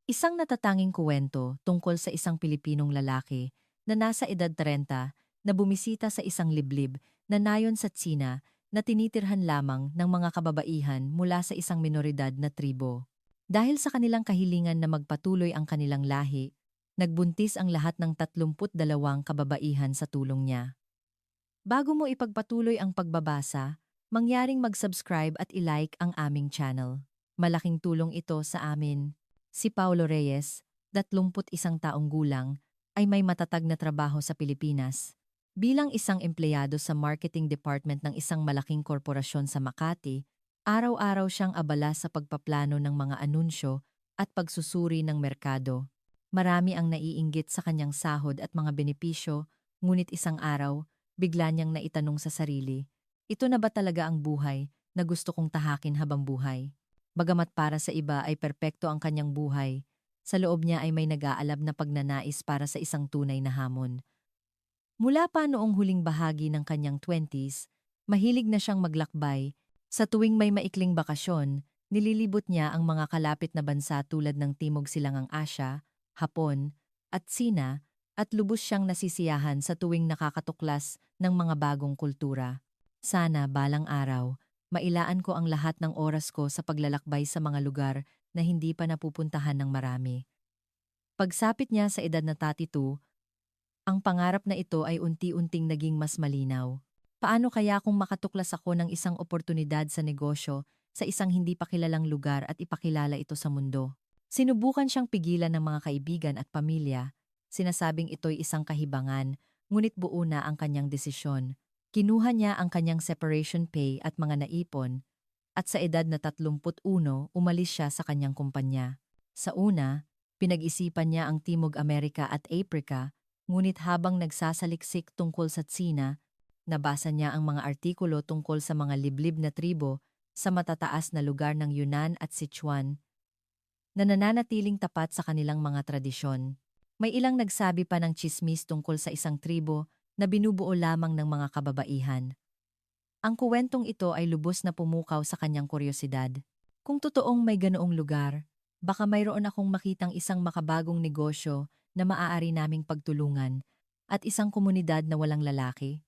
Isang natatanging kuwento tungkol sa isang Pilipinong lalaki na nasa edad 30 na bumisita sa isang liblib na nayon sa Tsina na tinitirhan lamang ng mga kababaihan mula sa isang minoridad na tribo. Dahil sa kanilang kahilingan na magpatuloy ang kanilang lahi, nagbuntis ang lahat ng 32 kababaihan sa tulong niya. Bago mo ipagpatuloy ang pagbabasa, mangyaring mag-subscribe at i-like ang aming channel. Malaking tulong ito sa amin. Si Paulo Reyes, 31 taong gulang, ay may matatag na trabaho sa Pilipinas. Bilang isang empleyado sa marketing department ng isang malaking korporasyon sa Makati, araw-araw siyang abala sa pagpaplano ng mga anunsyo at pagsusuri ng merkado. Marami ang naiinggit sa kanyang sahod at mga benepisyo, ngunit isang araw, bigla niyang naitanong sa sarili, ito na ba talaga ang buhay na gusto kong tahakin habang buhay? Bagamat para sa iba ay perpekto ang kanyang buhay, sa loob niya ay may nag-aalab na pagnanais para sa isang tunay na hamon. Mula pa noong huling bahagi ng kanyang 20s, mahilig na siyang maglakbay. Sa tuwing may maikling bakasyon, nililibot niya ang mga kalapit na bansa tulad ng Timog Silangang Asya, Hapon, at Sina, at lubos siyang nasisiyahan sa tuwing nakakatuklas ng mga bagong kultura. Sana balang araw, mailaan ko ang lahat ng oras ko sa paglalakbay sa mga lugar na hindi pa napupuntahan ng marami. Pagsapit niya sa edad na 32, ang pangarap na ito ay unti-unting naging mas malinaw. Paano kaya kung makatuklas ako ng isang oportunidad sa negosyo sa isang hindi pa kilalang lugar at ipakilala ito sa mundo? Sinubukan siyang pigilan ng mga kaibigan at pamilya. Sinasabing ito'y isang kahibangan, ngunit buo na ang kanyang desisyon. Kinuha niya ang kanyang separation pay at mga naipon, at sa edad na 31, umalis siya sa kanyang kumpanya. Sa una, pinag-isipan niya ang Timog Amerika at Aprika, ngunit habang nagsasaliksik tungkol sa Tsina, nabasa niya ang mga artikulo tungkol sa mga liblib na tribo sa matataas na lugar ng Yunnan at Sichuan na nananatiling tapat sa kanilang mga tradisyon. May ilang nagsabi pa ng tsismis tungkol sa isang tribo na binubuo lamang ng mga kababaihan. Ang kuwentong ito ay lubos na pumukaw sa kanyang kuryosidad. Kung totoong may ganoong lugar, baka mayroon akong makitang isang makabagong negosyo na maaari naming pagtulungan at isang komunidad na walang lalaki.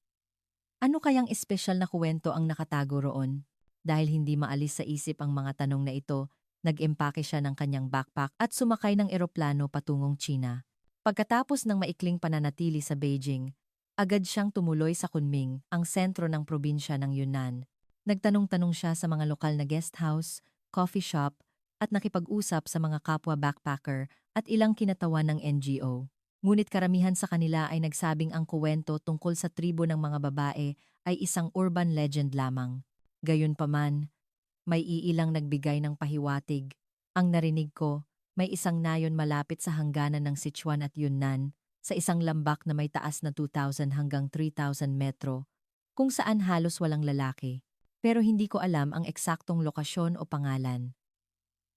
Ano kayang espesyal na kuwento ang nakatago roon? Dahil hindi maalis sa isip ang mga tanong na ito, nag-empake siya ng kanyang backpack at sumakay ng eroplano patungong China. Pagkatapos ng maikling pananatili sa Beijing, agad siyang tumuloy sa Kunming, ang sentro ng probinsya ng Yunnan. Nagtanong-tanong siya sa mga lokal na guest house, coffee shop, at nakipag-usap sa mga kapwa backpacker at ilang kinatawan ng NGO. Ngunit karamihan sa kanila ay nagsabing ang kuwento tungkol sa tribo ng mga babae ay isang urban legend lamang. Gayunpaman, may iilang nagbigay ng pahiwatig. Ang narinig ko, may isang nayon malapit sa hangganan ng Sichuan at Yunnan, sa isang lambak na may taas na 2,000 hanggang 3,000 metro, kung saan halos walang lalaki. Pero hindi ko alam ang eksaktong lokasyon o pangalan.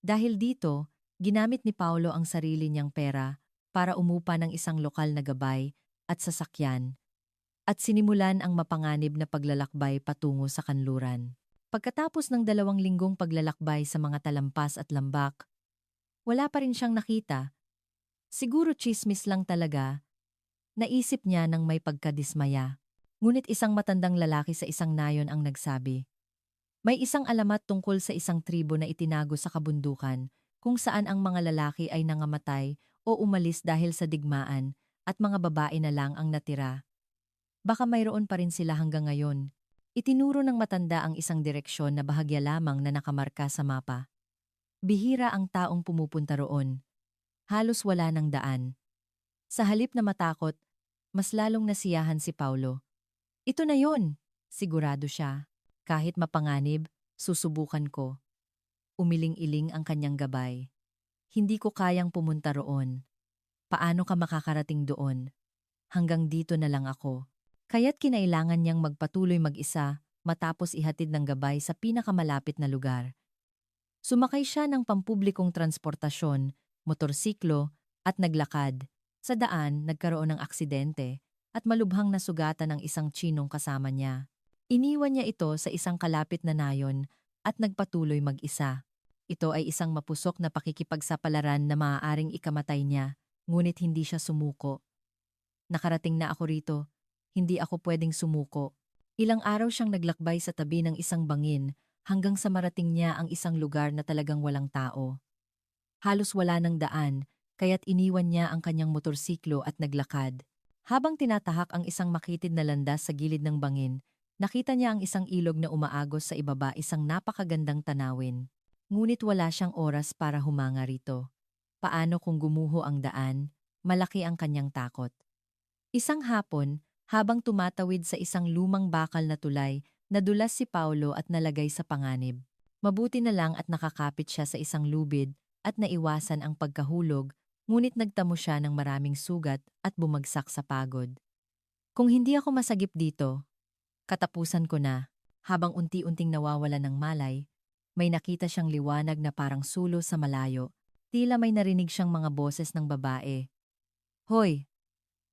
Dahil dito, ginamit ni Paulo ang sarili niyang pera para umupa ng isang lokal na gabay at sasakyan, at sinimulan ang mapanganib na paglalakbay patungo sa kanluran. Pagkatapos ng 2 linggong paglalakbay sa mga talampas at lambak, wala pa rin siyang nakita. Siguro tsismis lang talaga, naisip niya nang may pagkadismaya. Ngunit isang matandang lalaki sa isang nayon ang nagsabi. May isang alamat tungkol sa isang tribo na itinago sa kabundukan kung saan ang mga lalaki ay nangamatay o umalis dahil sa digmaan at mga babae na lang ang natira. Baka mayroon pa rin sila hanggang ngayon. Itinuro ng matanda ang isang direksyon na bahagya lamang na nakamarka sa mapa. Bihira ang taong pumupunta roon. Halos wala ng daan. Sa halip na matakot, mas lalong nasiyahan si Paulo. Ito na yon, sigurado siya. Kahit mapanganib, susubukan ko. Umiling-iling ang kanyang gabay. Hindi ko kayang pumunta roon. Paano ka makakarating doon? Hanggang dito na lang ako. Kaya't kinailangan niyang magpatuloy mag-isa matapos ihatid ng gabay sa pinakamalapit na lugar. Sumakay siya ng pampublikong transportasyon, motorsiklo at naglakad. Sa daan, nagkaroon ng aksidente at malubhang nasugatan ng isang Tsinong kasama niya. Iniwan niya ito sa isang kalapit na nayon at nagpatuloy mag-isa. Ito ay isang mapusok na pakikipagsapalaran na maaaring ikamatay niya, ngunit hindi siya sumuko. Nakarating na ako rito, hindi ako pwedeng sumuko. Ilang araw siyang naglakbay sa tabi ng isang bangin hanggang sa marating niya ang isang lugar na talagang walang tao. Halos wala ng daan, kaya't iniwan niya ang kanyang motorsiklo at naglakad. Habang tinatahak ang isang makitid na landas sa gilid ng bangin, nakita niya ang isang ilog na umaagos sa ibaba, isang napakagandang tanawin. Ngunit wala siyang oras para humanga rito. Paano kung gumuho ang daan? Malaki ang kanyang takot. Isang hapon, habang tumatawid sa isang lumang bakal na tulay, nadulas si Paulo at nalagay sa panganib. Mabuti na lang at nakakapit siya sa isang lubid at naiwasan ang pagkahulog, ngunit nagtamo siya ng maraming sugat at bumagsak sa pagod. Kung hindi ako masagip dito, katapusan ko na. Habang unti-unting nawawala ng malay, may nakita siyang liwanag na parang sulo sa malayo. Tila may narinig siyang mga boses ng babae. Hoy!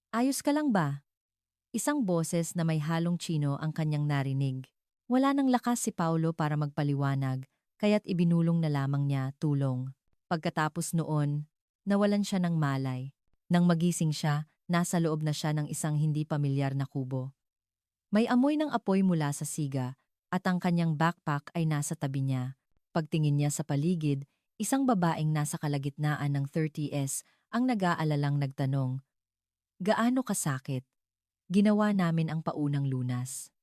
Ayos ka lang ba? Isang boses na may halong Tsino ang kanyang narinig. Wala nang lakas si Paulo para magpaliwanag, kaya't ibinulong na lamang niya tulong. Pagkatapos noon, nawalan siya ng malay. Nang magising siya, nasa loob na siya ng isang hindi pamilyar na kubo. May amoy ng apoy mula sa siga, at ang kanyang backpack ay nasa tabi niya. Pagtingin niya sa paligid, isang babaeng nasa kalagitnaan ng 30s ang nag-aalalang nagtanong, "Gaano kasakit?" Ginawa namin ang paunang lunas.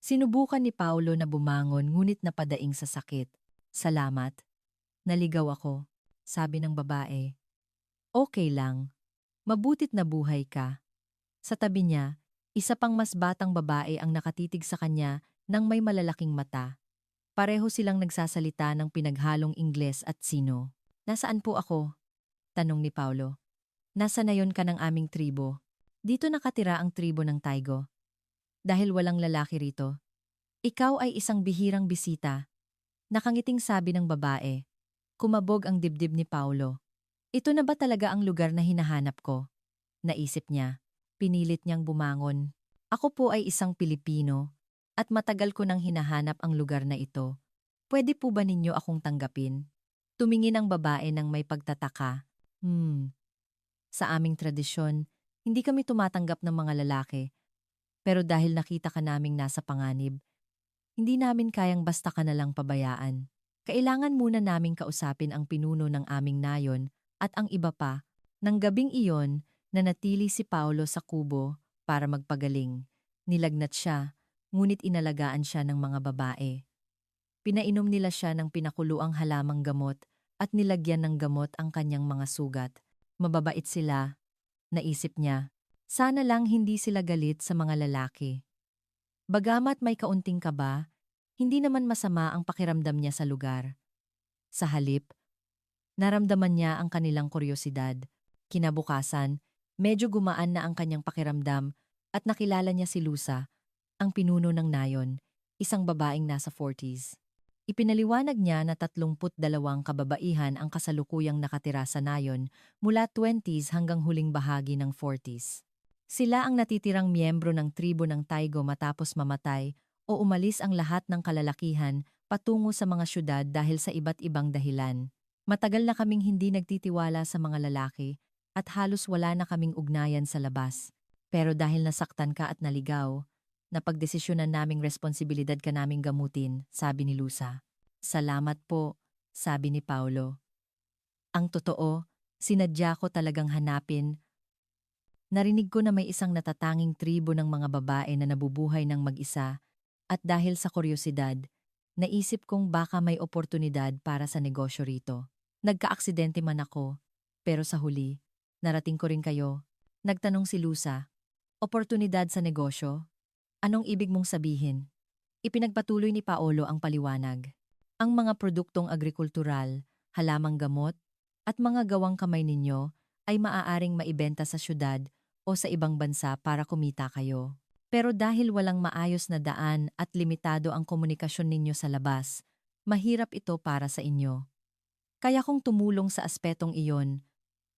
Sinubukan ni Paulo na bumangon ngunit napadaing sa sakit. Salamat. Naligaw ako, sabi ng babae. Okay lang. Mabutit na buhay ka. Sa tabi niya, isa pang mas batang babae ang nakatitig sa kanya nang may malalaking mata. Pareho silang nagsasalita ng pinaghalong Ingles at Sino. Nasaan po ako? Tanong ni Paulo. Nasa nayon ka ng aming tribo. Dito nakatira ang tribo ng Taigo. Dahil walang lalaki rito. Ikaw ay isang bihirang bisita. Nakangiting sabi ng babae. Kumabog ang dibdib ni Paulo. Ito na ba talaga ang lugar na hinahanap ko? Naisip niya. Pinilit niyang bumangon. Ako po ay isang Pilipino at matagal ko nang hinahanap ang lugar na ito. Pwede po ba ninyo akong tanggapin? Tumingin ang babae ng may pagtataka. Sa aming tradisyon, hindi kami tumatanggap ng mga lalaki. Pero dahil nakita ka naming nasa panganib, hindi namin kayang basta ka na lang pabayaan. Kailangan muna naming kausapin ang pinuno ng aming nayon at ang iba pa. Nang gabing iyon, nanatili si Paulo sa kubo para magpagaling. Nilagnat siya, ngunit inalagaan siya ng mga babae. Pinainom nila siya ng pinakuluang halamang gamot at nilagyan ng gamot ang kanyang mga sugat. Mababait sila, naisip niya. Sana lang hindi sila galit sa mga lalaki. Bagamat may kaunting kaba, hindi naman masama ang pakiramdam niya sa lugar. Sa halip, naramdaman niya ang kanilang kuryosidad. Kinabukasan, medyo gumaan na ang kanyang pakiramdam at nakilala niya si Lusa, ang pinuno ng nayon, isang babaeng nasa 40s. Ipinaliwanag niya na 32 kababaihan ang kasalukuyang nakatira sa nayon mula 20s hanggang huling bahagi ng 40s. Sila ang natitirang miyembro ng tribo ng Taigo matapos mamatay o umalis ang lahat ng kalalakihan patungo sa mga syudad dahil sa iba't ibang dahilan. Matagal na kaming hindi nagtitiwala sa mga lalaki at halos wala na kaming ugnayan sa labas. Pero dahil nasaktan ka at naligaw, napagdesisyonan naming responsibilidad ka naming gamutin, sabi ni Lusa. Salamat po, sabi ni Paulo. Ang totoo, sinadya ko talagang hanapin. Narinig ko na may isang natatanging tribo ng mga babae na nabubuhay ng mag-isa at dahil sa kuryosidad, naisip kong baka may oportunidad para sa negosyo rito. Nagka-aksidente man ako, pero sa huli, narating ko rin kayo. Nagtanong si Lusa, oportunidad sa negosyo? Anong ibig mong sabihin? Ipinagpatuloy ni Paolo ang paliwanag. Ang mga produktong agrikultural, halamang gamot, at mga gawang kamay ninyo ay maaaring maibenta sa syudad o sa ibang bansa para kumita kayo. Pero dahil walang maayos na daan at limitado ang komunikasyon ninyo sa labas, mahirap ito para sa inyo. Kaya kung tumulong sa aspetong iyon,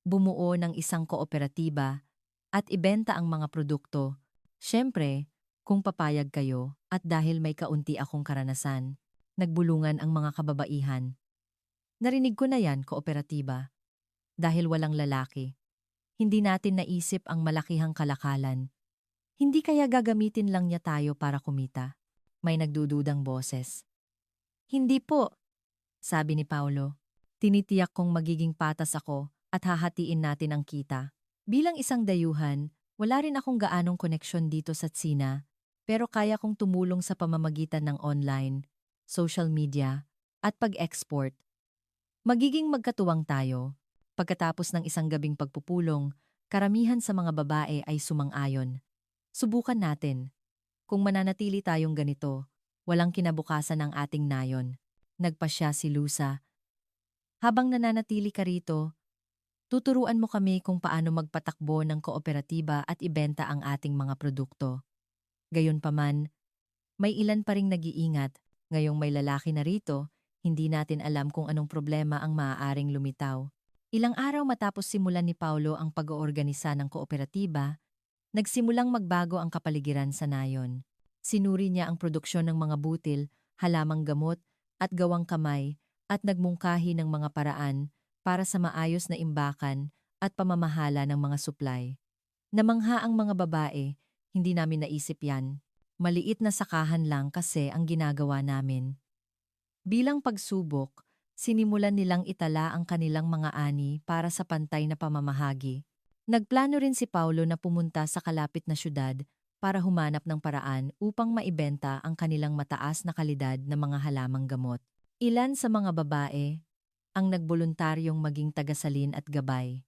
bumuo ng isang kooperatiba at ibenta ang mga produkto, syempre, kung papayag kayo at dahil may kaunti akong karanasan, nagbulungan ang mga kababaihan. Narinig ko na yan, kooperatiba. Dahil walang lalaki. Hindi natin naisip ang malakihang kalakalan. Hindi kaya gagamitin lang niya tayo para kumita? May nagdududang boses. Hindi po, sabi ni Paulo. Tinitiyak kong magiging patas ako at hahatiin natin ang kita. Bilang isang dayuhan, wala rin akong gaanong koneksyon dito sa Tsina, pero kaya kong tumulong sa pamamagitan ng online, social media, at pag-export. Magiging magkatuwang tayo. Pagkatapos ng isang gabing pagpupulong, karamihan sa mga babae ay sumang-ayon. Subukan natin. Kung mananatili tayong ganito, walang kinabukasan ang ating nayon. Nagpasya si Lusa. Habang nananatili ka rito, tuturuan mo kami kung paano magpatakbo ng kooperatiba at ibenta ang ating mga produkto. Gayunpaman, may ilan pa ring nag-iingat. Ngayong may lalaki na rito, hindi natin alam kung anong problema ang maaaring lumitaw. Ilang araw matapos simulan ni Paulo ang pag-oorganisa ng kooperatiba, nagsimulang magbago ang kapaligiran sa nayon. Sinuri niya ang produksyon ng mga butil, halamang gamot, at gawang kamay, at nagmungkahi ng mga paraan para sa maayos na imbakan at pamamahala ng mga supply. Namangha ang mga babae, hindi namin naisip yan. Maliit na sakahan lang kasi ang ginagawa namin. Bilang pagsubok, sinimulan nilang itala ang kanilang mga ani para sa pantay na pamamahagi. Nagplano rin si Paulo na pumunta sa kalapit na syudad para humanap ng paraan upang maibenta ang kanilang mataas na kalidad na mga halamang gamot. Ilan sa mga babae ang nagboluntaryong maging tagasalin at gabay.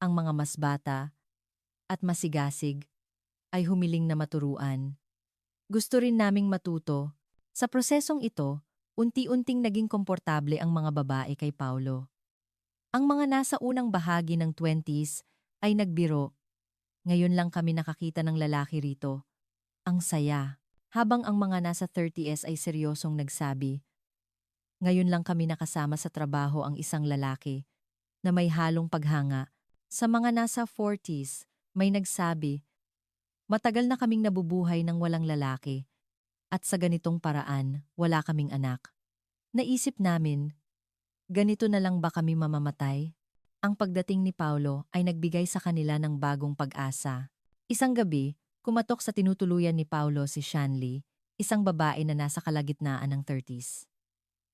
Ang mga mas bata at masigasig ay humiling na maturuan. Gusto rin naming matuto. Sa prosesong ito, unti-unting naging komportable ang mga babae kay Paulo. Ang mga nasa unang bahagi ng 20s ay nagbiro. Ngayon lang kami nakakita ng lalaki rito. Ang saya. Habang ang mga nasa 30s ay seryosong nagsabi. Ngayon lang kami nakasama sa trabaho ang isang lalaki na may halong paghanga. Sa mga nasa 40s, may nagsabi, matagal na kaming nabubuhay ng walang lalaki at sa ganitong paraan, wala kaming anak. Naisip namin, ganito na lang ba kami mamamatay? Ang pagdating ni Paulo ay nagbigay sa kanila ng bagong pag-asa. Isang gabi, kumatok sa tinutuluyan ni Paulo si Shanley, isang babae na nasa kalagitnaan ng 30s.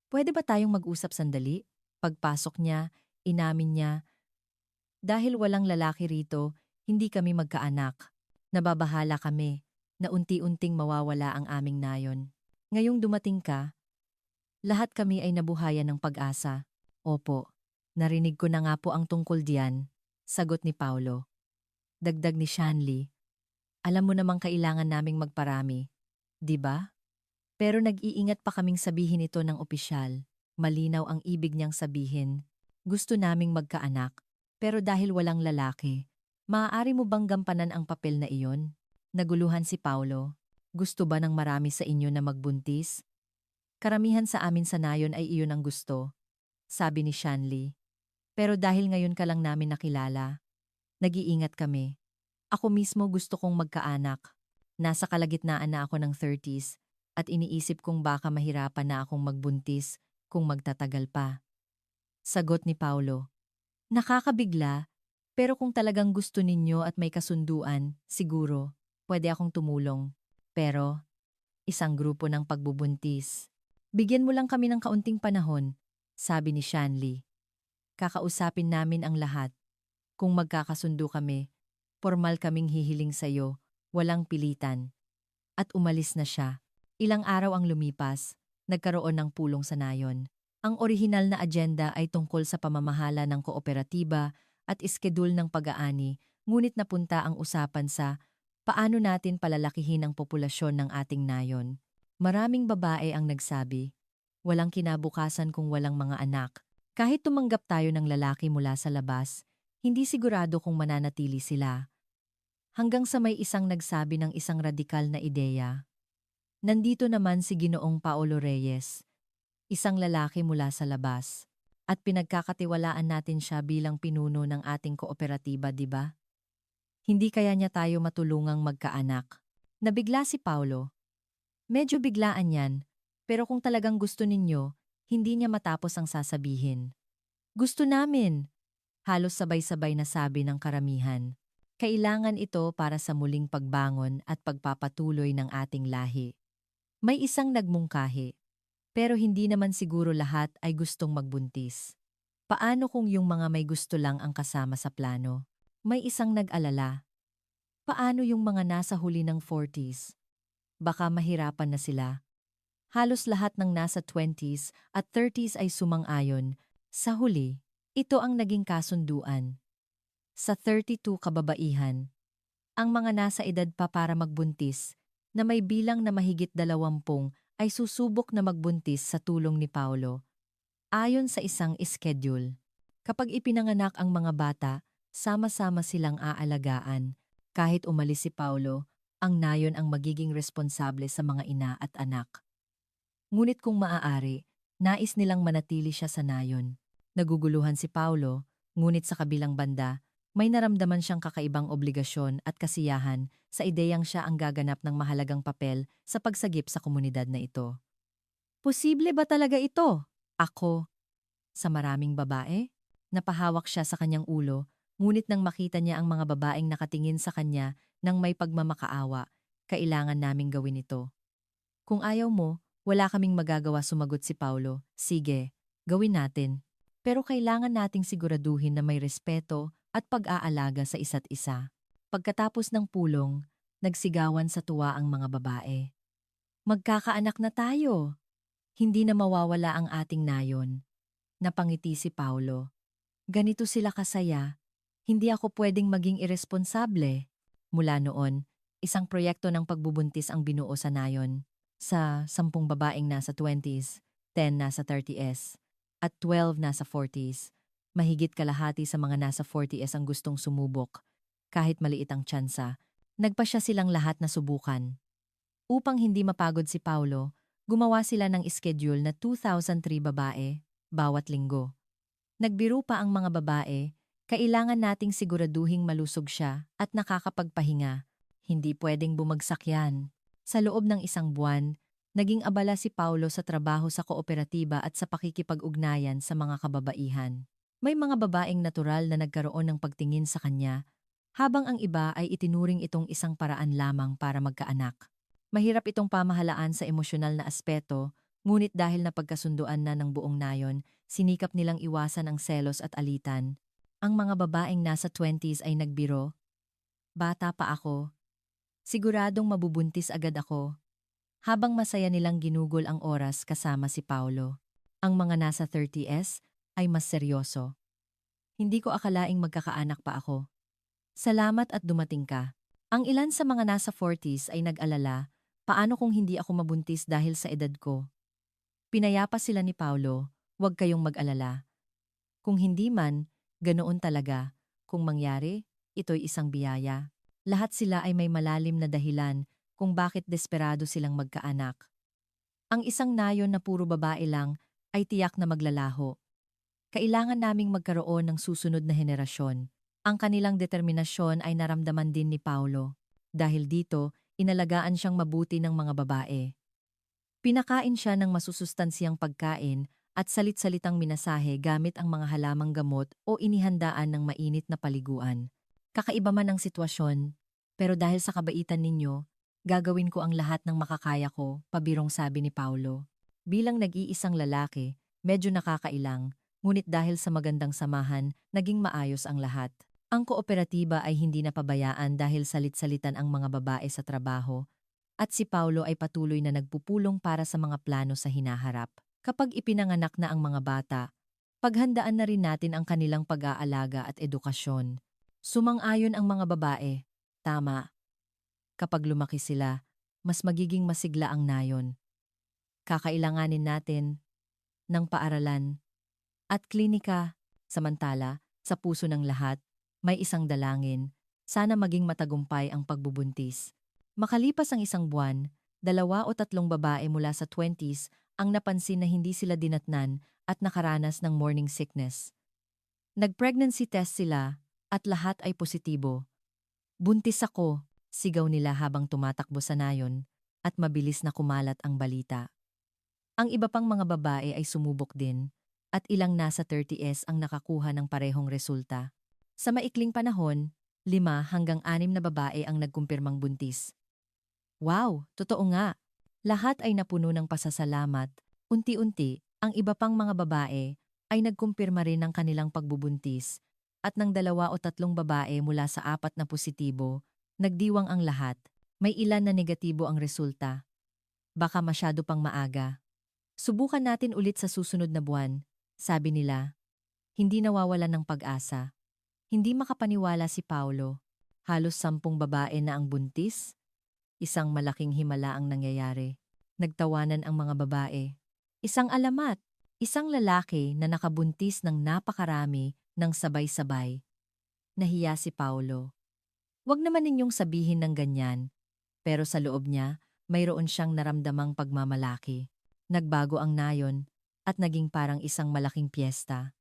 Pwede ba tayong mag-usap sandali? Pagpasok niya, inamin niya, dahil walang lalaki rito, hindi kami magkaanak. Nababahala kami na unti-unting mawawala ang aming nayon. Ngayong dumating ka, lahat kami ay nabuhayan ng pag-asa. Opo, narinig ko na nga po ang tungkol diyan, sagot ni Paulo. Dagdag ni Shanley, alam mo namang kailangan naming magparami, di ba? Pero nag-iingat pa kaming sabihin ito ng opisyal. Malinaw ang ibig niyang sabihin. Gusto naming magkaanak, pero dahil walang lalaki, maaari mo bang gampanan ang papel na iyon? Naguluhan si Paulo. Gusto ba ng marami sa inyo na magbuntis? Karamihan sa amin sa nayon ay iyon ang gusto, sabi ni Shanley. Pero dahil ngayon ka lang namin nakilala, nag-iingat kami. Ako mismo gusto kong magkaanak. Nasa kalagitnaan na ako ng 30s at iniisip kong baka mahirapan na akong magbuntis kung magtatagal pa. Sagot ni Paulo. Nakakabigla, pero kung talagang gusto ninyo at may kasunduan, siguro, pwede akong tumulong. Pero, isang grupo ng pagbubuntis. Bigyan mo lang kami ng kaunting panahon, sabi ni Shanley. Kakausapin namin ang lahat. Kung magkakasundo kami, formal kaming hihiling sa'yo, walang pilitan. At umalis na siya. Ilang araw ang lumipas, nagkaroon ng pulong sa nayon. Ang orihinal na agenda ay tungkol sa pamamahala ng kooperatiba at iskedul ng pag-aani, ngunit napunta ang usapan sa paano natin palalakihin ang populasyon ng ating nayon. Maraming babae ang nagsabi, walang kinabukasan kung walang mga anak. Kahit tumanggap tayo ng lalaki mula sa labas, hindi sigurado kung mananatili sila. Hanggang sa may isang nagsabi ng isang radikal na ideya. Nandito naman si Ginoong Paulo Reyes, isang lalaki mula sa labas, at pinagkakatiwalaan natin siya bilang pinuno ng ating kooperatiba, di ba? Hindi kaya niya tayo matulungang magkaanak. Nabigla si Paulo. Medyo biglaan yan, pero kung talagang gusto ninyo, Hindi niya matapos ang sasabihin. Gusto namin! Halos sabay-sabay na sabi ng karamihan. Kailangan ito para sa muling pagbangon at pagpapatuloy ng ating lahi. May isang nagmungkahi, pero hindi naman siguro lahat ay gustong magbuntis. Paano kung yung mga may gusto lang ang kasama sa plano? May isang nag-alala. Paano yung mga nasa huli ng 40s? Baka mahirapan na sila. Halos lahat ng nasa 20s at 30s ay sumang-ayon. Sa huli, ito ang naging kasunduan. Sa 32 kababaihan, ang mga nasa edad pa para magbuntis, na may bilang na mahigit 20 ay susubok na magbuntis sa tulong ni Paulo. Ayon sa isang schedule, kapag ipinanganak ang mga bata, sama-sama silang aalagaan. Kahit umalis si Paulo, ang nayon ang magiging responsable sa mga ina at anak. Ngunit kung maaari, nais nilang manatili siya sa nayon. Naguguluhan si Paulo, ngunit sa kabilang banda, may naramdaman siyang kakaibang obligasyon at kasiyahan sa ideyang siya ang gaganap ng mahalagang papel sa pagsagip sa komunidad na ito. Posible ba talaga ito? Ako. Sa maraming babae? Napahawak siya sa kanyang ulo, ngunit nang makita niya ang mga babaeng nakatingin sa kanya nang may pagmamakaawa, kailangan naming gawin ito. Kung ayaw mo, wala kaming magagawa, sumagot si Paulo. Sige, gawin natin. Pero kailangan nating siguraduhin na may respeto at pag-aalaga sa isa't isa. Pagkatapos ng pulong, nagsigawan sa tuwa ang mga babae. Magkakaanak na tayo! Hindi na mawawala ang ating nayon. Napangiti si Paulo. Ganito sila kasaya. Hindi ako pwedeng maging iresponsable. Mula noon, isang proyekto ng pagbubuntis ang binuo sa nayon. Sa 10 babaeng nasa 20s, 10 nasa 30s, at 12 nasa 40s. Mahigit kalahati sa mga nasa 40s ang gustong sumubok. Kahit maliit ang tsansa, nagpasya silang lahat na subukan. Upang hindi mapagod si Paulo, gumawa sila ng schedule na 2,003 babae bawat linggo. Nagbiro pa ang mga babae, kailangan nating siguraduhing malusog siya at nakakapagpahinga. Hindi pwedeng bumagsak yan. Sa loob ng isang buwan, naging abala si Paulo sa trabaho sa kooperatiba at sa pakikipag-ugnayan sa mga kababaihan. May mga babaeng natural na nagkaroon ng pagtingin sa kanya, habang ang iba ay itinuring itong isang paraan lamang para magkaanak. Mahirap itong pamahalaan sa emosyonal na aspeto, ngunit dahil napagkasunduan na ng buong nayon, sinikap nilang iwasan ang selos at alitan. Ang mga babaeng nasa 20s ay nagbiro. Bata pa ako. Siguradong mabubuntis agad ako. Habang masaya nilang ginugol ang oras kasama si Paulo. Ang mga nasa 30s ay mas seryoso. Hindi ko akalaing magkakaanak pa ako. Salamat at dumating ka. Ang ilan sa mga nasa 40s ay nag-alala, paano kung hindi ako mabuntis dahil sa edad ko? Pinayapa sila ni Paulo, huwag kayong mag-alala. Kung hindi man, ganoon talaga. Kung mangyari, ito'y isang biyaya. Lahat sila ay may malalim na dahilan kung bakit desperado silang magkaanak. Ang isang nayon na puro babae lang ay tiyak na maglalaho. Kailangan naming magkaroon ng susunod na henerasyon. Ang kanilang determinasyon ay naramdaman din ni Paulo. Dahil dito, inalagaan siyang mabuti ng mga babae. Pinakain siya ng masusustansyang pagkain at salit-salitang minasahe gamit ang mga halamang gamot o inihandaan ng mainit na paliguan. Kakaiba man ang sitwasyon, pero dahil sa kabaitan ninyo, gagawin ko ang lahat ng makakaya ko, pabirong sabi ni Paulo. Bilang nag-iisang lalaki, medyo nakakailang, ngunit dahil sa magandang samahan, naging maayos ang lahat. Ang kooperatiba ay hindi napabayaan dahil salit-salitan ang mga babae sa trabaho, at si Paulo ay patuloy na nagpupulong para sa mga plano sa hinaharap. Kapag ipinanganak na ang mga bata, paghandaan na rin natin ang kanilang pag-aalaga at edukasyon. Sumang-ayon ang mga babae. Tama. Kapag lumaki sila, mas magiging masigla ang nayon. Kakailanganin natin ng paaralan at klinika. Samantala, sa puso ng lahat, may isang dalangin. Sana maging matagumpay ang pagbubuntis. Makalipas ang isang buwan, 2 o 3 babae mula sa 20s ang napansin na hindi sila dinatnan at nakaranas ng morning sickness. Nag-pregnancy test sila at lahat ay positibo. Buntis ako, sigaw nila habang tumatakbo sa nayon at mabilis na kumalat ang balita. Ang iba pang mga babae ay sumubok din, at ilang nasa 30s ang nakakuha ng parehong resulta. Sa maikling panahon, 5 hanggang 6 na babae ang nagkumpirmang buntis. Wow, totoo nga. Lahat ay napuno ng pasasalamat. Unti-unti, ang iba pang mga babae ay nagkumpirma rin ng kanilang pagbubuntis, at ng 2 o 3 babae mula sa 4 na positibo, nagdiwang ang lahat. May ilan na negatibo ang resulta. Baka masyado pang maaga. Subukan natin ulit sa susunod na buwan, sabi nila. Hindi nawawalan ng pag-asa. Hindi makapaniwala si Paulo. Halos 10 babae na ang buntis. Isang malaking himala ang nangyayari. Nagtawanan ang mga babae. Isang alamat, isang lalaki na nakabuntis ng napakarami ng sabay-sabay. Nahiya si Paulo. Huwag naman ninyong sabihin ng ganyan, pero sa loob niya, mayroon siyang naramdamang pagmamalaki. Nagbago ang nayon at naging parang isang malaking piyesta.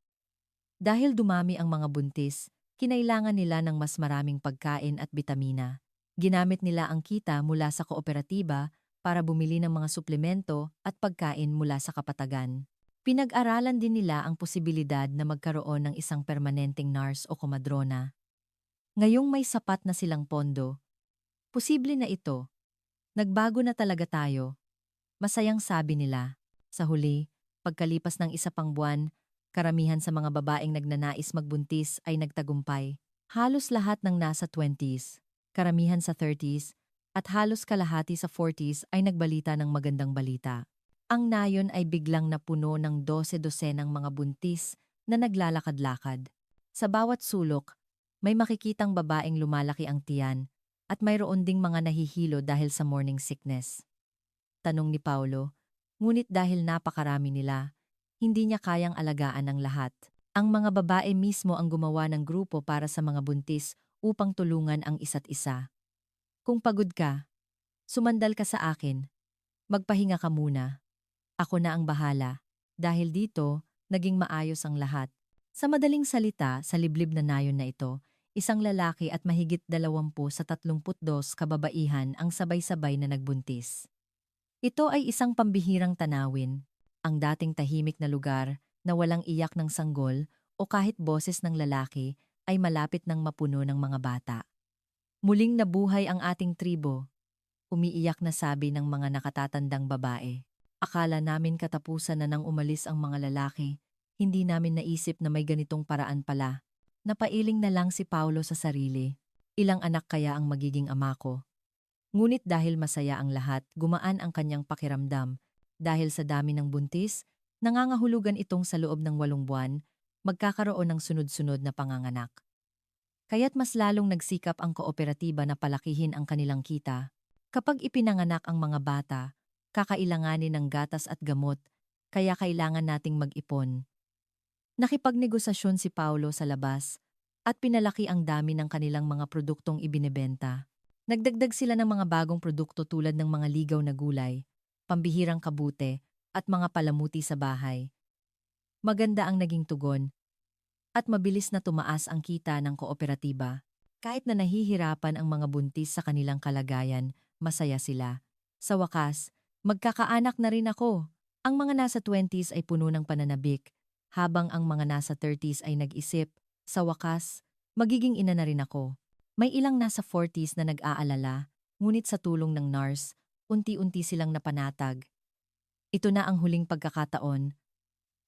Dahil dumami ang mga buntis, kinailangan nila ng mas maraming pagkain at bitamina. Ginamit nila ang kita mula sa kooperatiba para bumili ng mga suplemento at pagkain mula sa kapatagan. Pinag-aralan din nila ang posibilidad na magkaroon ng isang permanenteng nurse o komadrona. Ngayong may sapat na silang pondo, posible na ito. Nagbago na talaga tayo. Masayang sabi nila. Sa huli, pagkalipas ng 1 pang buwan, karamihan sa mga babaeng nagnanais magbuntis ay nagtagumpay. Halos lahat ng nasa 20s, karamihan sa 30s, at halos kalahati sa 40s ay nagbalita ng magandang balita. Ang nayon ay biglang napuno ng 12-dosenang mga buntis na naglalakad-lakad. Sa bawat sulok, may makikitang babaeng lumalaki ang tiyan at mayroon ding mga nahihilo dahil sa morning sickness. Tanong ni Paulo, ngunit dahil napakarami nila, hindi niya kayang alagaan ang lahat. Ang mga babae mismo ang gumawa ng grupo para sa mga buntis upang tulungan ang isa't isa. Kung pagod ka, sumandal ka sa akin. Magpahinga ka muna. Ako na ang bahala. Dahil dito, naging maayos ang lahat. Sa madaling salita, sa liblib na nayon na ito, isang lalaki at mahigit 20 sa 32 kababaihan ang sabay-sabay na nagbuntis. Ito ay isang pambihirang tanawin. Ang dating tahimik na lugar na walang iyak ng sanggol o kahit boses ng lalaki ay malapit ng mapuno ng mga bata. Muling nabuhay ang ating tribo. Umiiyak na sabi ng mga nakatatandang babae. Akala namin katapusan na nang umalis ang mga lalaki. Hindi namin naisip na may ganitong paraan pala. Napailing na lang si Paulo sa sarili. Ilang anak kaya ang magiging ama ko? Ngunit dahil masaya ang lahat, gumaan ang kanyang pakiramdam. Dahil sa dami ng buntis, nangangahulugan itong sa loob ng 8 buwan, magkakaroon ng sunod-sunod na panganganak. Kaya't mas lalong nagsikap ang kooperatiba na palakihin ang kanilang kita. Kapag ipinanganak ang mga bata, kakailanganin ng gatas at gamot, kaya kailangan nating mag-ipon. Nakipagnegosasyon si Paulo sa labas at pinalaki ang dami ng kanilang mga produktong ibinebenta. Nagdagdag sila ng mga bagong produkto tulad ng mga ligaw na gulay, pambihirang kabute, at mga palamuti sa bahay. Maganda ang naging tugon at mabilis na tumaas ang kita ng kooperatiba. Kahit na nahihirapan ang mga buntis sa kanilang kalagayan, masaya sila. Sa wakas, magkakaanak na rin ako. Ang mga nasa 20s ay puno ng pananabik, habang ang mga nasa 30s ay nag-isip, sa wakas, magiging ina na rin ako. May ilang nasa 40s na nag-aalala, ngunit sa tulong ng nurse, unti-unti silang napanatag. Ito na ang huling pagkakataon,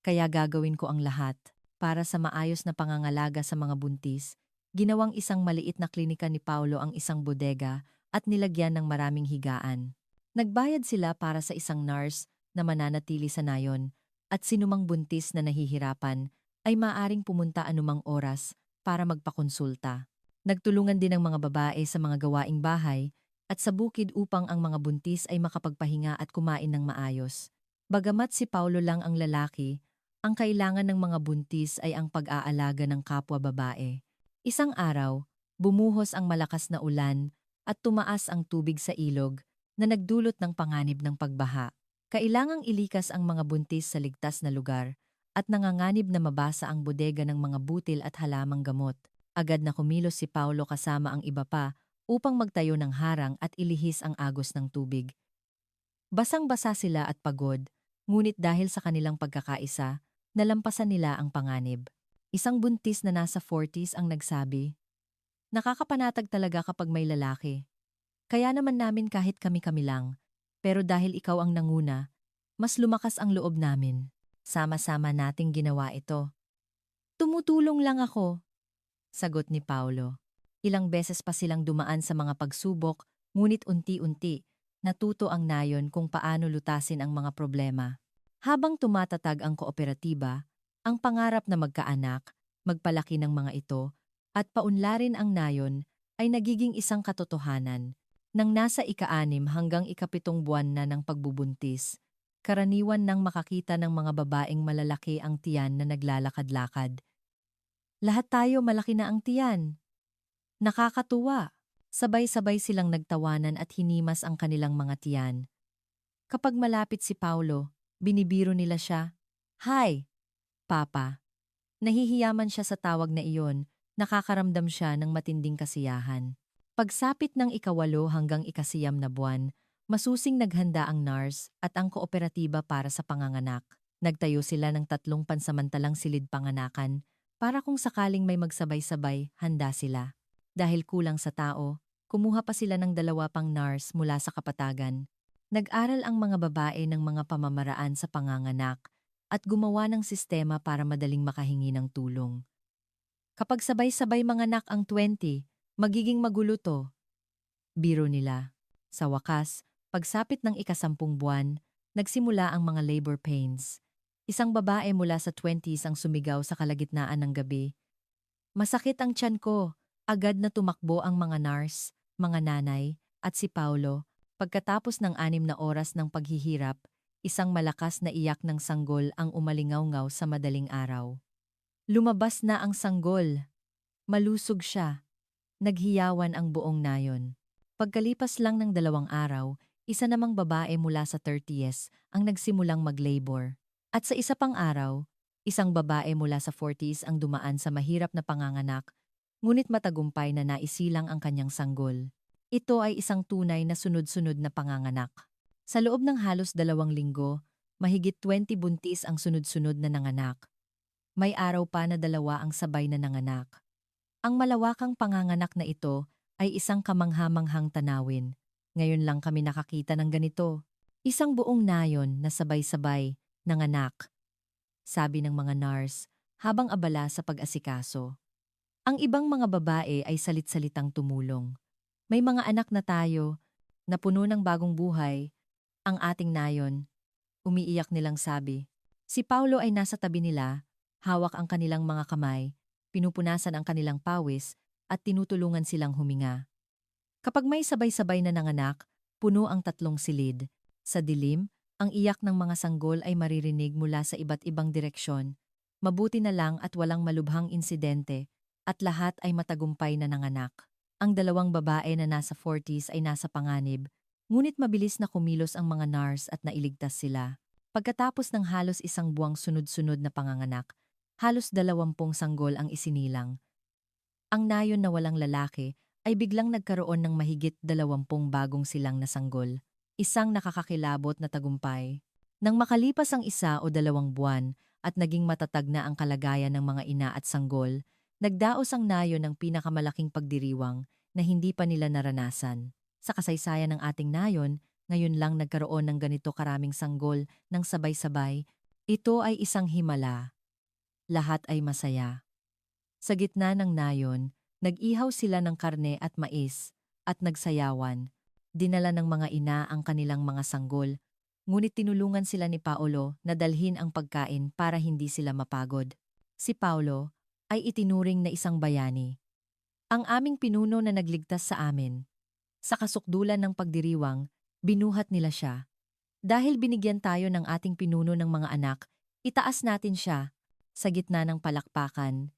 kaya gagawin ko ang lahat para sa maayos na pangangalaga sa mga buntis. Ginawang isang maliit na klinika ni Paulo ang isang bodega at nilagyan ng maraming higaan. Nagbayad sila para sa isang nurse na mananatili sa nayon at sinumang buntis na nahihirapan ay maaring pumunta anumang oras para magpakonsulta. Nagtulungan din ang mga babae sa mga gawaing bahay at sa bukid upang ang mga buntis ay makapagpahinga at kumain ng maayos. Bagamat si Paulo lang ang lalaki, ang kailangan ng mga buntis ay ang pag-aalaga ng kapwa babae. Isang araw, bumuhos ang malakas na ulan at tumaas ang tubig sa ilog na nagdulot ng panganib ng pagbaha. Kailangang ilikas ang mga buntis sa ligtas na lugar at nanganganib na mabasa ang bodega ng mga butil at halamang gamot. Agad na kumilos si Paulo kasama ang iba pa upang magtayo ng harang at ilihis ang agos ng tubig. Basang-basa sila at pagod, Ngunit dahil sa kanilang pagkakaisa, nalampasan nila ang panganib. Isang buntis na nasa 40s ang nagsabi, "Nakakapanatag talaga kapag may lalaki. Kaya naman namin kahit kami-kami lang. Pero dahil ikaw ang nanguna, mas lumakas ang loob namin. Sama-sama nating ginawa ito." "Tumutulong lang ako," sagot ni Paulo. Ilang beses pa silang dumaan sa mga pagsubok, ngunit unti-unti, natuto ang nayon kung paano lutasin ang mga problema. Habang tumatatag ang kooperatiba, ang pangarap na magkaanak, magpalaki ng mga ito, at paunlarin ang nayon ay nagiging isang katotohanan. Nang nasa ika-6 hanggang ika-7 buwan na ng pagbubuntis, karaniwan nang makakita ng mga babaeng malalaki ang tiyan na naglalakad-lakad. "Lahat tayo malaki na ang tiyan." Nakakatuwa. Sabay-sabay silang nagtawanan at hinimas ang kanilang mga tiyan. Kapag malapit si Paulo, binibiro nila siya, "Hi, Papa." Nahihiyaman siya sa tawag na iyon, nakakaramdam siya ng matinding kasiyahan. Pagsapit ng ika-8 hanggang ika-9 na buwan, masusing naghanda ang NARS at ang kooperatiba para sa panganganak. Nagtayo sila ng 3 pansamantalang silid panganakan para kung sakaling may magsabay-sabay, handa sila. Dahil kulang sa tao, kumuha pa sila ng 2 pang NARS mula sa kapatagan. Nag-aral ang mga babae ng mga pamamaraan sa panganganak at gumawa ng sistema para madaling makahingi ng tulong. Kapag sabay-sabay manganak ang 20, magiging magulo to, biro nila. Sa wakas, pagsapit ng ika-10 buwan, nagsimula ang mga labor pains. Isang babae mula sa 20s ang sumigaw sa kalagitnaan ng gabi. "Masakit ang tiyan ko." Agad na tumakbo ang mga nurse, mga nanay, at si Paulo. Pagkatapos ng 6 na oras ng paghihirap, isang malakas na iyak ng sanggol ang umalingaw-ngaw sa madaling araw. Lumabas na ang sanggol. Malusog siya. Naghiyawan ang buong nayon. Pagkalipas lang ng 2 araw, isa namang babae mula sa 30s ang nagsimulang mag-labor. At sa isa pang araw, isang babae mula sa 40s ang dumaan sa mahirap na panganganak, ngunit matagumpay na naisilang ang kanyang sanggol. Ito ay isang tunay na sunod-sunod na panganganak. Sa loob ng halos 2 linggo, mahigit 20 buntis ang sunod-sunod na nanganak. May araw pa na 2 ang sabay na nanganak. Ang malawakang panganganak na ito ay isang kamangha-manghang tanawin. Ngayon lang kami nakakita ng ganito. Isang buong nayon na sabay-sabay, nanganak, sabi ng mga nurse habang abala sa pag-asikaso. Ang ibang mga babae ay salit-salitang tumulong. "May mga anak na tayo, na puno ng bagong buhay, ang ating nayon," umiiyak nilang sabi. Si Paulo ay nasa tabi nila, hawak ang kanilang mga kamay, pinupunasan ang kanilang pawis, at tinutulungan silang huminga. Kapag may sabay-sabay na nanganak, puno ang 3 silid. Sa dilim, ang iyak ng mga sanggol ay maririnig mula sa iba't ibang direksyon. Mabuti na lang at walang malubhang insidente, at lahat ay matagumpay na nanganak. Ang 2 babae na nasa 40s ay nasa panganib, ngunit mabilis na kumilos ang mga nurse at nailigtas sila. Pagkatapos ng halos 1 buwang sunod-sunod na panganganak, halos 20 sanggol ang isinilang. Ang nayon na walang lalaki ay biglang nagkaroon ng mahigit 20 bagong silang na sanggol. Isang nakakakilabot na tagumpay. Nang makalipas ang 1 o 2 buwan at naging matatag na ang kalagayan ng mga ina at sanggol, nagdaos ang nayon ng pinakamalaking pagdiriwang na hindi pa nila naranasan. Sa kasaysayan ng ating nayon, ngayon lang nagkaroon ng ganito karaming sanggol ng sabay-sabay. Ito ay isang himala. Lahat ay masaya. Sa gitna ng nayon, nag-ihaw sila ng karne at mais, at nagsayawan. Dinala ng mga ina ang kanilang mga sanggol, ngunit tinulungan sila ni Paulo na dalhin ang pagkain para hindi sila mapagod. Si Paulo ay itinuring na isang bayani. Ang aming pinuno na nagligtas sa amin. Sa kasukdulan ng pagdiriwang, binuhat nila siya. Dahil binigyan tayo ng ating pinuno ng mga anak, itaas natin siya. Sa gitna ng palakpakan,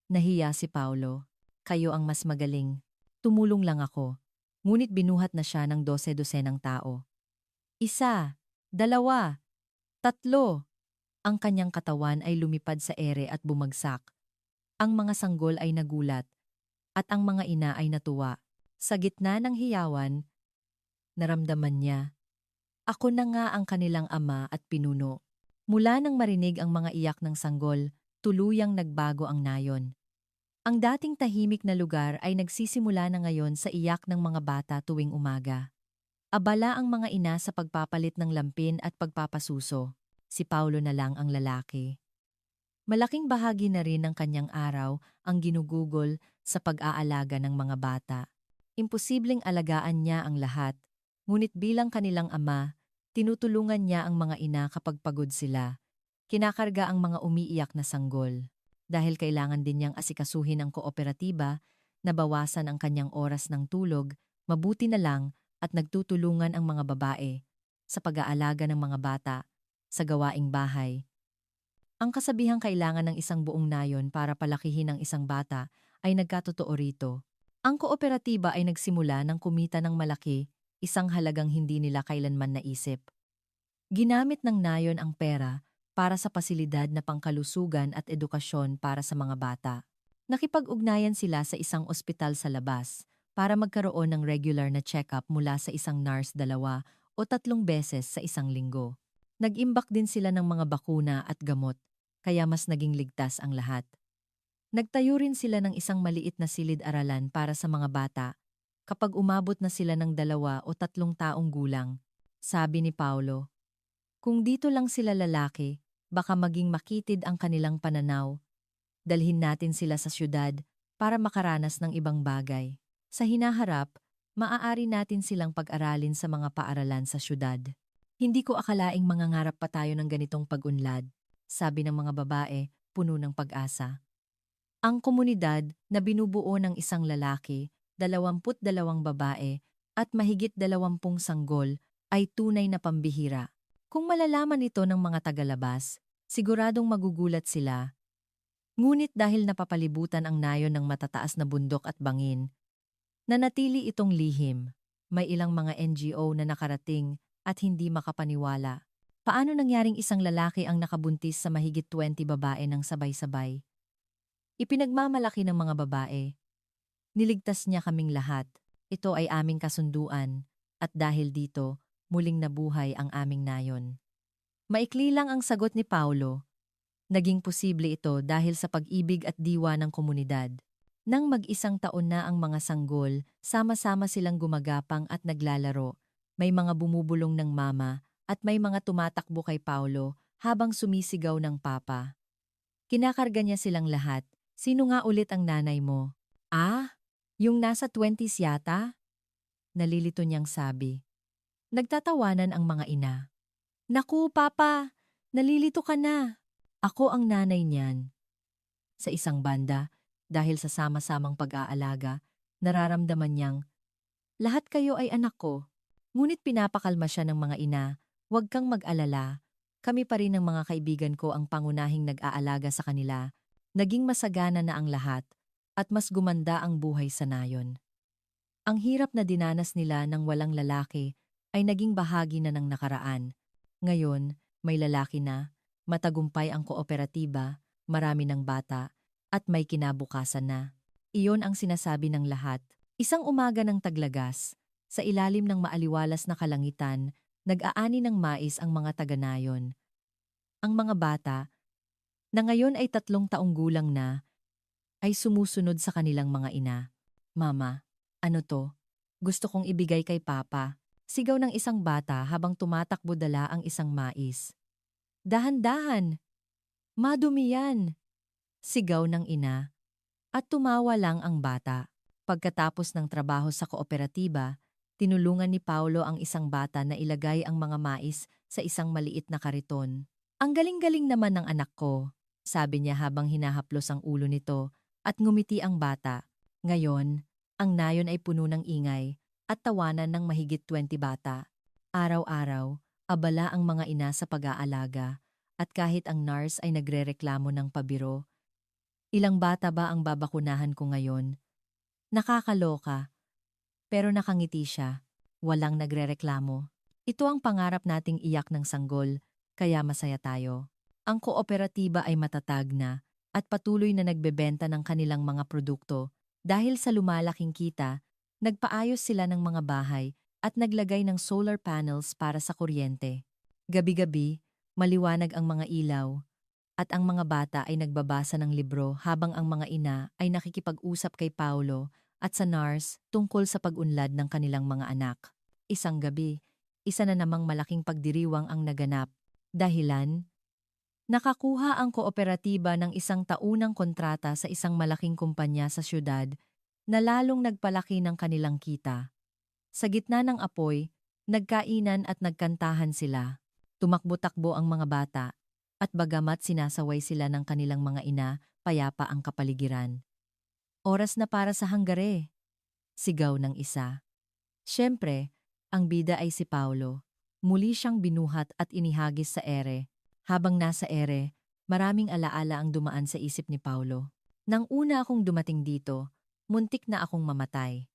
nahiya si Paulo. "Kayo ang mas magaling. Tumulong lang ako." Ngunit binuhat na siya ng 12 tao. 1, 2, 3. Ang kanyang katawan ay lumipad sa ere at bumagsak. Ang mga sanggol ay nagulat, at ang mga ina ay natuwa. Sa gitna ng hiyawan, naramdaman niya, Ako na nga ang kanilang ama at pinuno. Mula nang marinig ang mga iyak ng sanggol, tuluyang nagbago ang nayon. Ang dating tahimik na lugar ay nagsisimula na ngayon sa iyak ng mga bata tuwing umaga. Abala ang mga ina sa pagpapalit ng lampin at pagpapasuso. Si Paulo na lang ang lalaki. Malaking bahagi na rin ng kanyang araw ang ginugugol sa pag-aalaga ng mga bata. Imposibleng alagaan niya ang lahat, ngunit bilang kanilang ama, tinutulungan niya ang mga ina kapag pagod sila. Kinakarga ang mga umiiyak na sanggol. Dahil kailangan din niyang asikasuhin ang kooperatiba, nabawasan ang kanyang oras ng tulog, mabuti na lang at nagtutulungan ang mga babae sa pag-aalaga ng mga bata, sa gawaing bahay. Ang kasabihang kailangan ng isang buong nayon para palakihin ang isang bata ay nagkatotoo rito. Ang kooperatiba ay nagsimula ng kumita ng malaki, isang halagang hindi nila kailanman naisip. Ginamit ng nayon ang pera para sa pasilidad na pangkalusugan at edukasyon para sa mga bata. Nakipag-ugnayan sila sa isang ospital sa labas para magkaroon ng regular na check-up mula sa isang nurse 2 o 3 beses sa isang linggo. Nag-imbak din sila ng mga bakuna at gamot, kaya mas naging ligtas ang lahat. Nagtayo rin sila ng isang maliit na silid-aralan para sa mga bata kapag umabot na sila ng 2 o 3 taong gulang, sabi ni Paulo. Kung dito lang sila lalaki, baka maging makitid ang kanilang pananaw. Dalhin natin sila sa syudad para makaranas ng ibang bagay. Sa hinaharap, maaari natin silang pag-aralin sa mga paaralan sa syudad. Hindi ko akalaing mangangarap pa tayo ng ganitong pag-unlad, sabi ng mga babae, puno ng pag-asa. Ang komunidad na binubuo ng isang lalaki, 22 babae, at mahigit 20 sanggol ay tunay na pambihira. Kung malalaman ito ng mga tagalabas, siguradong magugulat sila. Ngunit dahil napapalibutan ang nayon ng matataas na bundok at bangin, nanatili itong lihim. May ilang mga NGO na nakarating at hindi makapaniwala. Paano nangyaring isang lalaki ang nakabuntis sa mahigit 20 babae ng sabay-sabay? Ipinagmamalaki ng mga babae. Niligtas niya kaming lahat. Ito ay aming kasunduan. At dahil dito, muling nabuhay ang aming nayon. Maikli lang ang sagot ni Paulo. Naging posible ito dahil sa pag-ibig at diwa ng komunidad. Nang mag-isang taon na ang mga sanggol, sama-sama silang gumagapang at naglalaro. May mga bumubulong ng mama at may mga tumatakbo kay Paulo habang sumisigaw ng papa. Kinakarga niya silang lahat. Sino nga ulit ang nanay mo? Ah, yung nasa 20s yata? Nalilito niyang sabi. Nagtatawanan ang mga ina. Naku, papa! Nalilito ka na! Ako ang nanay niyan. Sa isang banda, dahil sa sama-samang pag-aalaga, nararamdaman niyang, lahat kayo ay anak ko. Ngunit pinapakalma siya ng mga ina, huwag kang mag-alala. Kami pa rin ng mga kaibigan ko ang pangunahing nag-aalaga sa kanila. Naging masagana na ang lahat, at mas gumanda ang buhay sa nayon. Ang hirap na dinanas nila ng walang lalaki ay naging bahagi na ng nakaraan. Ngayon, may lalaki na, matagumpay ang kooperatiba, marami ng bata, at may kinabukasan na. Iyon ang sinasabi ng lahat. Isang umaga ng taglagas, sa ilalim ng maaliwalas na kalangitan, nag-aani ng mais ang mga taga-nayon. Ang mga bata, na ngayon ay 3 taong gulang na, ay sumusunod sa kanilang mga ina. Mama, ano to? Gusto kong ibigay kay Papa. Sigaw ng isang bata habang tumatakbo dala ang isang mais. Dahan-dahan! Madumi yan! Sigaw ng ina. At tumawa lang ang bata. Pagkatapos ng trabaho sa kooperatiba, tinulungan ni Paulo ang isang bata na ilagay ang mga mais sa isang maliit na kariton. Ang galing-galing naman ng anak ko, sabi niya habang hinahaplos ang ulo nito at ngumiti ang bata. Ngayon, ang nayon ay puno ng ingay at tawanan ng mahigit 20 bata. Araw-araw, abala ang mga ina sa pag-aalaga at kahit ang nurse ay nagrereklamo ng pabiro. Ilang bata ba ang babakunahan ko ngayon? Nakakaloka. Pero nakangiti siya. Walang nagrereklamo. Ito ang pangarap nating iyak ng sanggol, kaya masaya tayo. Ang kooperatiba ay matatag na at patuloy na nagbebenta ng kanilang mga produkto. Dahil sa lumalaking kita, nagpaayos sila ng mga bahay at naglagay ng solar panels para sa kuryente. Gabi-gabi, maliwanag ang mga ilaw at ang mga bata ay nagbabasa ng libro habang ang mga ina ay nakikipag-usap kay Paulo at sa nurse tungkol sa pag-unlad ng kanilang mga anak. Isang gabi, isa na namang malaking pagdiriwang ang naganap. Dahilan? Nakakuha ang kooperatiba ng isang taunang kontrata sa isang malaking kumpanya sa syudad na lalong nagpalaki ng kanilang kita. Sa gitna ng apoy, nagkainan at nagkantahan sila. Tumakbo-takbo ang mga bata at bagamat sinasaway sila ng kanilang mga ina, payapa ang kapaligiran. Oras na para sa hanggare, sigaw ng isa. Siyempre, ang bida ay si Paulo. Muli siyang binuhat at inihagis sa ere. Habang nasa ere, maraming alaala ang dumaan sa isip ni Paulo. Nang una akong dumating dito, muntik na akong mamatay.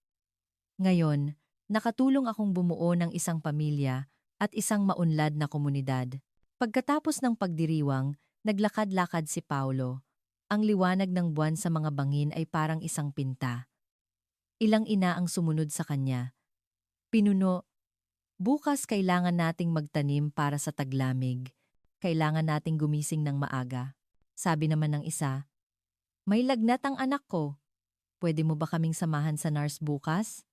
Ngayon, nakatulong akong bumuo ng isang pamilya at isang maunlad na komunidad. Pagkatapos ng pagdiriwang, naglakad-lakad si Paulo. Ang liwanag ng buwan sa mga bangin ay parang isang pinta. Ilang ina ang sumunod sa kanya. Pinuno, bukas kailangan nating magtanim para sa taglamig. Kailangan nating gumising ng maaga. Sabi naman ng isa, may lagnat ang anak ko. Pwede mo ba kaming samahan sa nurse bukas?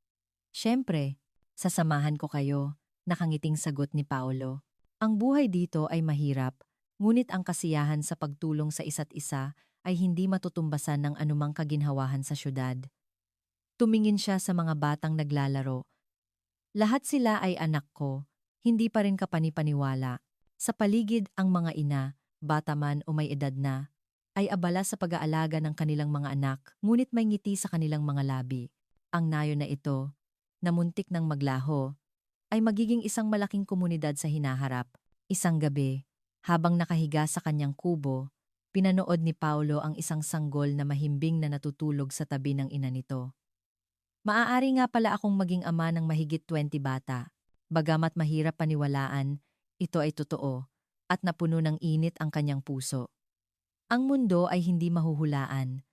Siyempre, sasamahan ko kayo, nakangiting sagot ni Paulo. Ang buhay dito ay mahirap, ngunit ang kasiyahan sa pagtulong sa isa't isa ay hindi matutumbasan ng anumang kaginhawahan sa syudad. Tumingin siya sa mga batang naglalaro. Lahat sila ay anak ko, hindi pa rin kapani-paniwala. Sa paligid ang mga ina, bata man o may edad na, ay abala sa pag-aalaga ng kanilang mga anak, ngunit may ngiti sa kanilang mga labi. Ang nayon na ito, na muntik ng maglaho, ay magiging isang malaking komunidad sa hinaharap. Isang gabi, habang nakahiga sa kanyang kubo, pinanood ni Paulo ang isang sanggol na mahimbing na natutulog sa tabi ng ina nito. Maaari nga pala akong maging ama ng mahigit 20 bata. Bagamat mahirap paniwalaan, ito ay totoo, at napuno ng init ang kanyang puso. Ang mundo ay hindi mahuhulaan.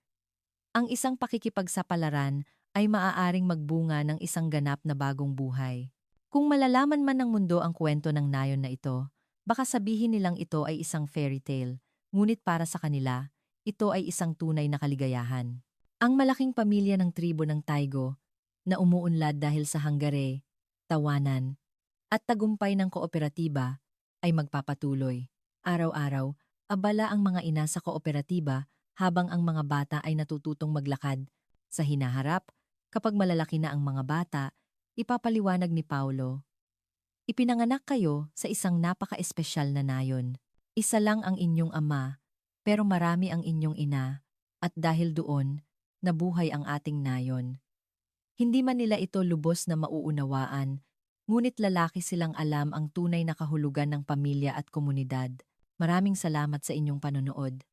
Ang isang pakikipagsapalaran ay maaaring magbunga ng isang ganap na bagong buhay. Kung malalaman man ng mundo ang kwento ng nayon na ito, baka sabihin nilang ito ay isang fairy tale, ngunit para sa kanila, ito ay isang tunay na kaligayahan. Ang malaking pamilya ng tribo ng Taygo, na umuunlad dahil sa hanggare, tawanan, at tagumpay ng kooperatiba ay magpapatuloy. Araw-araw, abala ang mga ina sa kooperatiba habang ang mga bata ay natututong maglakad. Sa hinaharap, kapag malalaki na ang mga bata, ipapaliwanag ni Paulo, ipinanganak kayo sa isang napaka-espesyal na nayon. Isa lang ang inyong ama, pero marami ang inyong ina, at dahil doon, nabuhay ang ating nayon. Hindi man nila ito lubos na mauunawaan, ngunit lalaki silang alam ang tunay na kahulugan ng pamilya at komunidad. Maraming salamat sa inyong panonood.